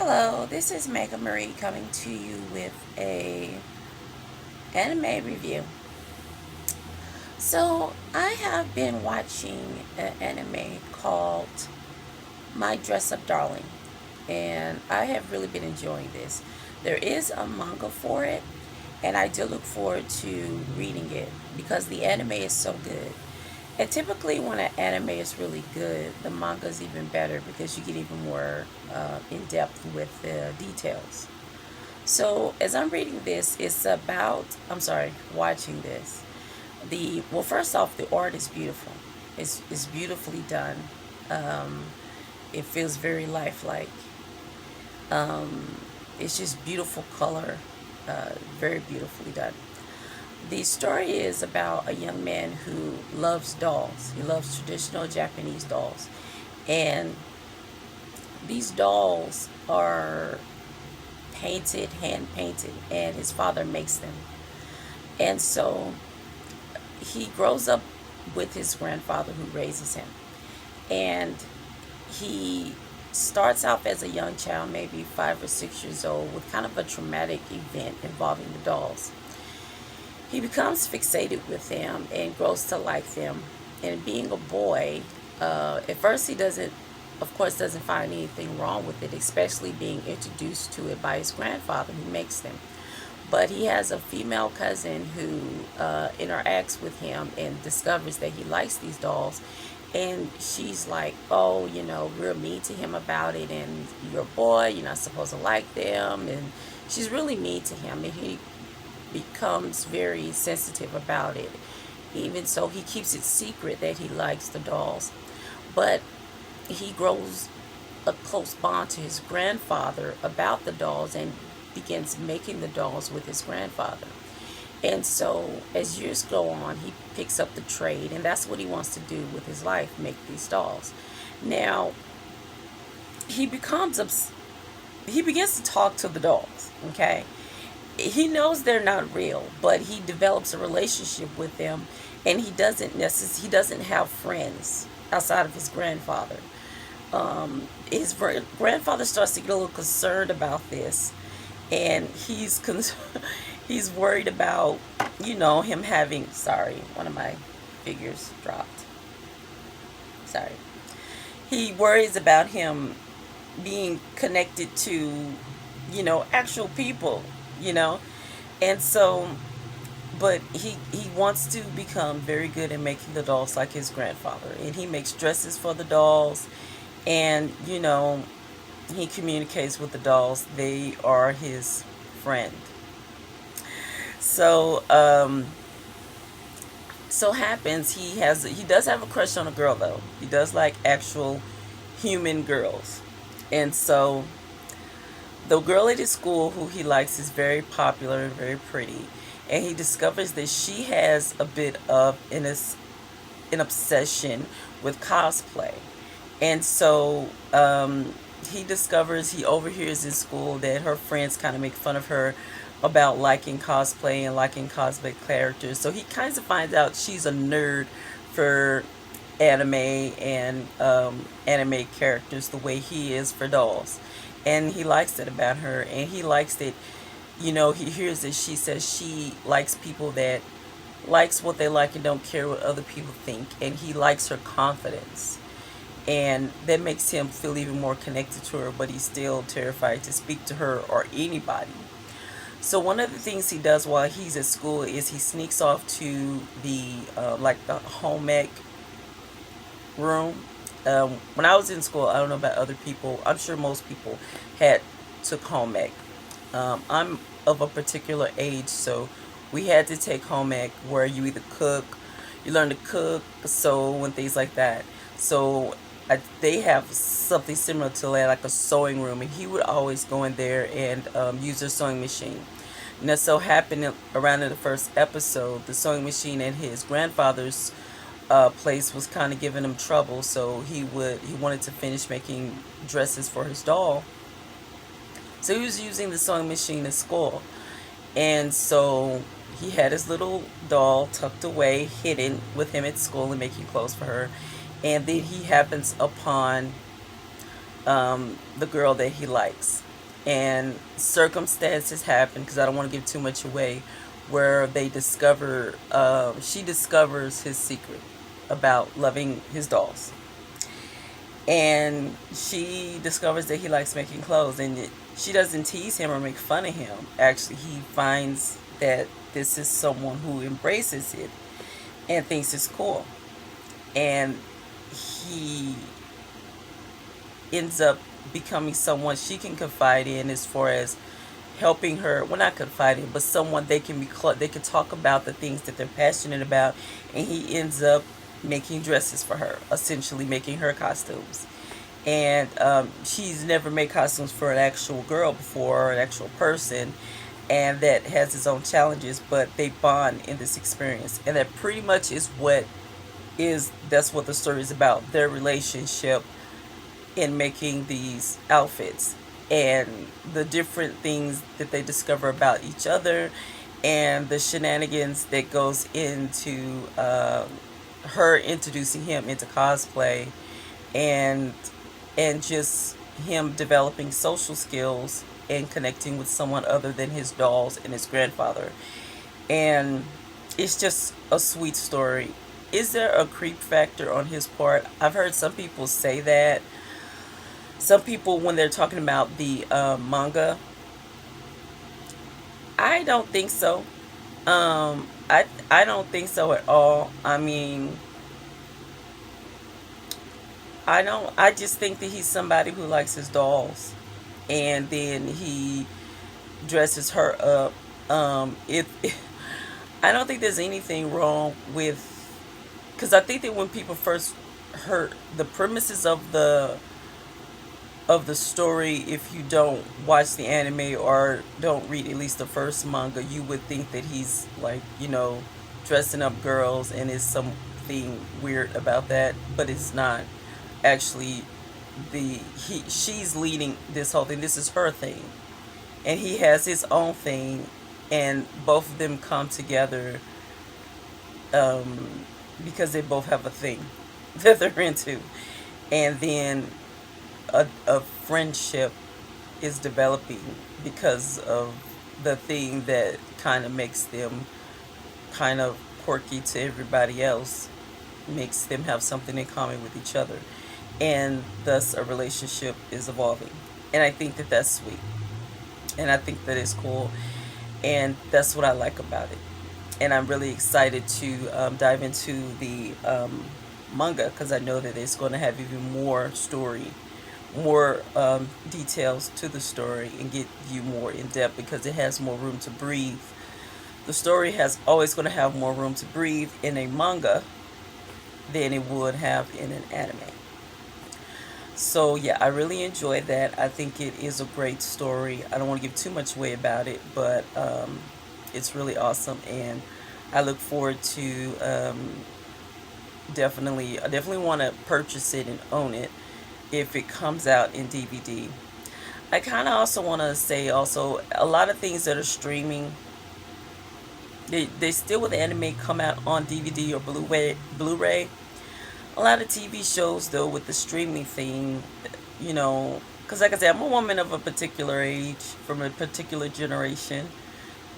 Hello, this is Mega Marie coming to you with a anime review. So I have been watching an anime called My Dress Up Darling, and I have really been enjoying this. There is a manga for it, and I do look forward to reading it because the anime is so good. And typically, when an anime is really good, the manga is even better because you get even more in depth with the details. So as I'm reading this, watching this. First off, the art is beautiful. It's beautifully done. Um, it feels very lifelike. Um, it's just beautiful color, very beautifully done. The story is about a young man who loves dolls. He loves traditional Japanese dolls, and these dolls are painted, hand painted, and his father makes them. And so he grows up with his grandfather who raises him. And he starts off as a young child, maybe 5 or 6 years old, with kind of a traumatic event involving the dolls. He becomes fixated with them and grows to like them. And being a boy, at first he doesn't, of course, doesn't find anything wrong with it, especially being introduced to it by his grandfather who makes them. But he has a female cousin who interacts with him and discovers that he likes these dolls. And she's like, oh, real mean to him about it. And you're a boy, you're not supposed to like them. And she's really mean to him. And he becomes very sensitive about it. Even so, he keeps it secret that he likes the dolls. But he grows a close bond to his grandfather about the dolls and begins making the dolls with his grandfather. And so, as years go on, he picks up the trade, and that's what he wants to do with his life, make these dolls. Now, he becomes he begins to talk to the dolls, okay? He knows they're not real, but he develops a relationship with them, and he doesn't have friends outside of his grandfather. His grandfather starts to get a little concerned about this, and he's worried about him having, sorry, one of my figures dropped, sorry. He worries about him being connected to actual people, you know and so, but he wants to become very good at making the dolls like his grandfather, and he makes dresses for the dolls. And he communicates with the dolls. They are his friend. So so happens he does have a crush on a girl, though. He does like actual human girls. And so the girl at his school who he likes is very popular and very pretty, and he discovers that she has a bit of an obsession with cosplay. And so he overhears in school that her friends kind of make fun of her about liking cosplay and liking cosplay characters. So he kind of finds out she's a nerd for anime and anime characters the way he is for dolls. And he likes it about her, and he likes that, he hears that she says she likes people that likes what they like and don't care what other people think, and he likes her confidence, and that makes him feel even more connected to her, but he's still terrified to speak to her or anybody. So one of the things he does while he's at school is he sneaks off to the home ec room. When I was in school, I don't know about other people. I'm sure most people had took home ec. I'm of a particular age, so we had to take home ec where you either you learn to cook, sew, and things like that. So they have something similar to that, like a sewing room, and he would always go in there and use their sewing machine. And that so happened around in the first episode, the sewing machine at his grandfather's place was kind of giving him trouble, so he wanted to finish making dresses for his doll. So he was using the sewing machine at school, and so he had his little doll tucked away, hidden with him at school and making clothes for her. And then he happens upon the girl that he likes. and circumstances happen, because I don't want to give too much away, where they discover, she discovers his secret about loving his dolls, and she discovers that he likes making clothes, and she doesn't tease him or make fun of him. Actually, he finds that this is someone who embraces it and thinks it's cool, and he ends up becoming someone she can confide in, as far as helping her, well, not confiding, but someone they can be they can talk about the things that they're passionate about, and he ends up making dresses for her, essentially making her costumes. And she's never made costumes for an actual girl before, or an actual person, and that has its own challenges, but they bond in this experience, and that pretty much is what is that's what the story is about, their relationship in making these outfits, and the different things that they discover about each other, and the shenanigans that goes into her introducing him into cosplay, and just him developing social skills and connecting with someone other than his dolls and his grandfather. And it's just a sweet story. Is there a creep factor on his part? I've heard some people say that. Some people, when they're talking about the manga, I don't think so. I don't think so at all. I mean, I don't. I just think that he's somebody who likes his dolls, and then he dresses her up. It I don't think there's anything wrong with, because I think that when people first heard the premises of the story, if you don't watch the anime or don't read at least the first manga, you would think that he's like, dressing up girls, and is something weird about that, but it's not. Actually, the he she's leading this whole thing. This is her thing, and he has his own thing, and both of them come together, um, because they both have a thing that they're into, and then a friendship is developing because of the thing that kind of makes them kind of quirky to everybody else, makes them have something in common with each other, and thus a relationship is evolving. And I think that that's sweet, and I think that is cool, and that's what I like about it. And I'm really excited to dive into the manga, because I know that it's going to have even more story, more details to the story, and get you more in depth, because it has more room to breathe. The story has always going to have more room to breathe in a manga than it would have in an anime. So yeah, I really enjoyed that. I think it is a great story. I don't want to give too much away about it, but it's really awesome, and I look forward to I definitely want to purchase it and own it if it comes out in DVD. I kind of also want to say also, a lot of things that are streaming, they still with anime come out on DVD or Blu-ray. A lot of TV shows though, with the streaming thing, because like I said, I'm a woman of a particular age, from a particular generation,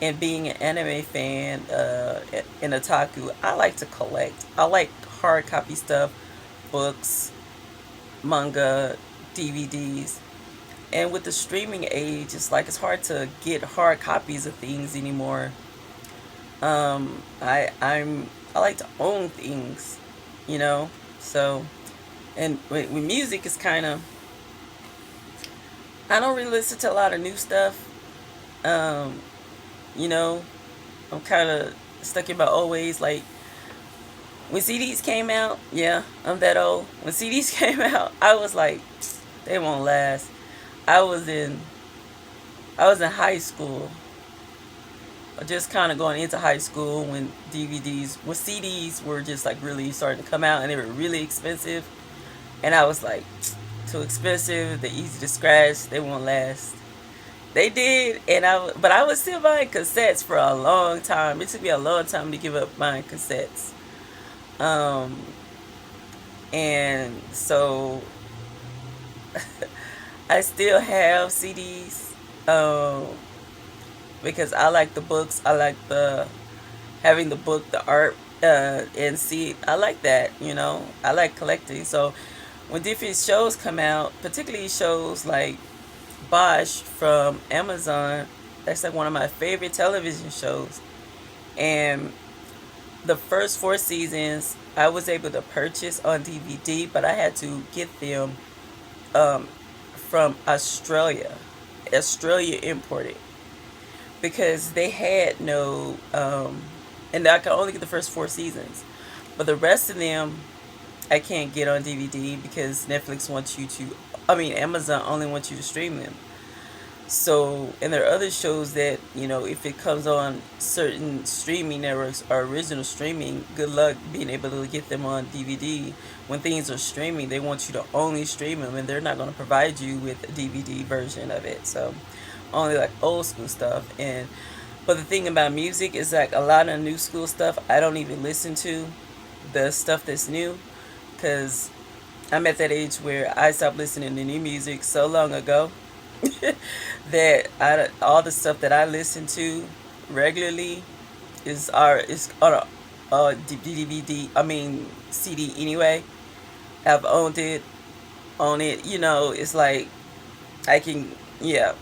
and being an anime fan, and otaku, I like to collect. I like hard copy stuff, books, manga, DVDs. And with the streaming age, it's hard to get hard copies of things anymore. I like to own things, you know. So, and with music, it's kind of, I don't really listen to a lot of new stuff. Um, you know, I'm kind of stuck in my old ways. Like when CDs came out, yeah, I'm that old. When CDs came out, I was like, they won't last. I was in I was in high school, just kind of going into high school, when CDs were just like really starting to come out, and they were really expensive. And I was like, too expensive, they're easy to scratch, they won't last. They did, but I was still buying cassettes for a long time. It took me a long time to give up buying cassettes. Um, and so I still have CDs. um, because I like the books. I like the having the book, the art, and see. I like that. I like collecting. So when different shows come out, particularly shows like Bosch from Amazon, that's like one of my favorite television shows. And the first 4 seasons I was able to purchase on DVD, but I had to get them um, from Australia. Australia imported because they had no, and I could only get the first 4 seasons, but the rest of them I can't get on DVD because Netflix wants you to. I mean, Amazon only wants you to stream them. So, and there are other shows that, if it comes on certain streaming networks or original streaming, good luck being able to get them on DVD. When things are streaming, they want you to only stream them, and they're not going to provide you with a DVD version of it. So, only like old school stuff. But the thing about music is like a lot of new school stuff I don't even listen to the stuff that's new because I'm at that age where I stopped listening to new music so long ago that all the stuff that I listen to regularly is on a DVD. I mean CD anyway. I've own it. It's like I can. Yeah,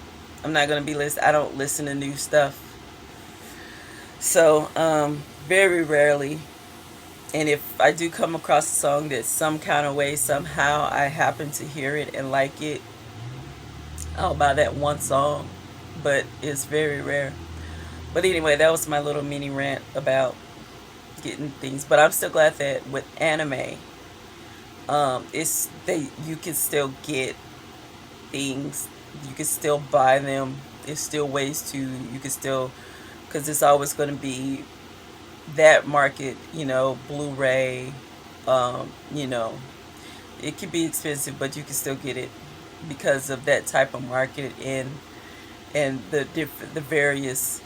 I'm not gonna be list. I don't listen to new stuff. So very rarely. And if I do come across a song that some kind of way somehow I happen to hear it and like it, I'll buy that one song, but it's very rare. But anyway, that was my little mini rant about getting things. But I'm still glad that with anime, it's they you can still get things, you can still buy them. There's still ways to you can still because it's always going to be that market, Blu-ray. You know, it can be expensive, but you can still get it because of that type of market and the various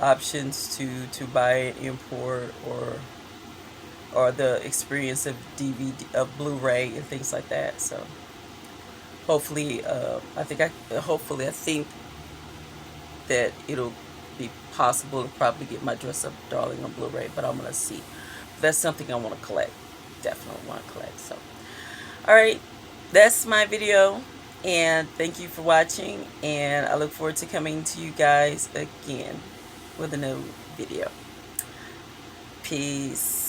options to buy it, import or the experience of DVD of Blu-ray and things like that. So hopefully, I think that it'll be possible to probably get my Dress Up Darling on Blu-ray, but I'm gonna see. That's something I want to collect. Definitely want to collect. So, all right, that's my video, and thank you for watching. And I look forward to coming to you guys again with a new video. Peace.